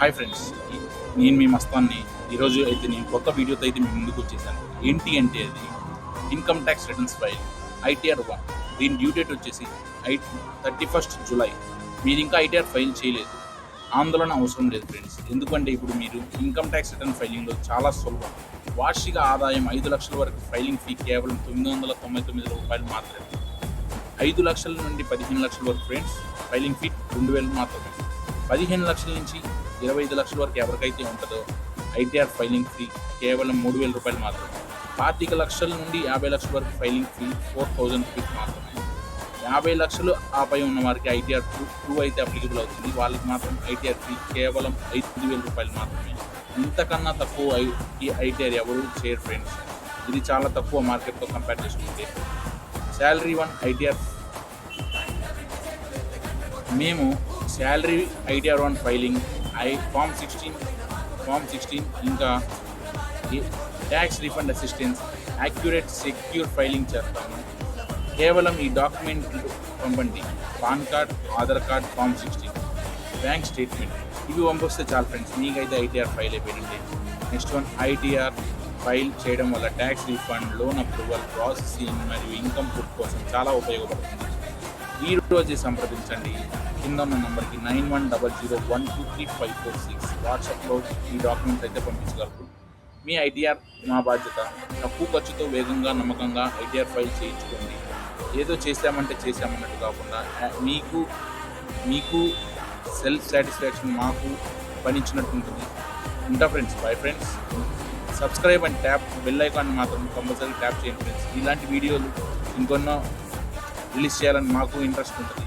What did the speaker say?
Hi friends, నేను మీ మస్తాన్ని. ఈరోజు అయితే నేను కొత్త వీడియోతో అయితే మీ ముందుకు వచ్చేసాను. ఏంటి అంటే అది income tax returns file ITR-1. దీని డ్యూ డేట్ వచ్చేసి 31st జూలై. మీరు ఇంకా ITR ఫైల్ చేయలేదు, ఆందోళన అవసరం లేదు ఫ్రెండ్స్. ఎందుకంటే ఇప్పుడు మీరు ఇన్కమ్ ట్యాక్స్ రిటర్న్ ఫైలింగ్లో చాలా సులభం. వార్షిక ఆదాయం 5 లక్షల వరకు ఫైలింగ్ ఫీ కేవలం $999 మాత్రమే. 5 లక్షల నుండి 15 లక్షల వరకు ఫ్రెండ్స్ ఫైలింగ్ ఫీ 2000 మాత్రమే. 15 లక్షల నుంచి 25 లక్షల వరకు ఎవరికైతే ఉంటుందో ITR ఫైలింగ్ ఫీ కేవలం $3000 మాత్రమే. 25 లక్షల నుండి 50 లక్షల వరకు ఫైలింగ్ ఫీ 4000 రూపీస్ మాత్రమే. 50 లక్షలు ఆపై ఉన్న వారికి ITR-2 అయితే అప్లికబుల్ అవుతుంది. వాళ్ళకి మాత్రం ITR ఫీ కేవలం $5000 మాత్రమే. ఇంతకన్నా తక్కువ ITR ఎవరు చేయరు ఫ్రెండ్స్. ఇది చాలా తక్కువ మార్కెట్తో కంపేర్ చేసుకుంటే. శాలరీ 1 ITR మేము శాలరీ ITR-1 ఫైలింగ్ ఫామ్ 16 ఇంకా tax refund assistance accurate secure filing చేస్తాము. కేవలం ఈ డాక్యుమెంట్లు పంపండి. PAN card, Aadhaar card, form 16, bank statement ఇవి పంపిస్తే చాలు ఫ్రెండ్స్, మీకైతే ITR ఫైల్ అయిపోయింది. నెక్స్ట్ వన్, ITR ఫైల్ చేయడం వల్ల tax refund, loan approval, processing మరియు ఇన్కమ్ ప్రూఫ్ కోసం చాలా ఉపయోగపడుతుంది. ఈ రోజే సంప్రదించండి కింద ఉన్న నంబర్కి 9100123546. వాట్సాప్లో ఈ డాక్యుమెంట్స్ అయితే పంపించగలరు. మీ ITR మా బాధ్యత. తక్కువ ఖర్చుతో వేగంగా నమ్మకంగా ITR ఫైల్ చేయించుకోండి. ఏదో చేసామన్నట్టు కాకుండా మీకు సెల్ఫ్ సాటిస్ఫాక్షన్, మాకు పనిచ్చినట్టు ఉంటుంది. ఉంటా friends. Bye friends. Subscribe and tap bell icon మాత్రం కంపల్సరీ ట్యాప్ చేయండి ఫ్రెండ్స్. ఇలాంటి వీడియోలు ఇంకొన్నో రిలీజ్ చేయాలని మాకు ఇంట్రెస్ట్ ఉంటుంది.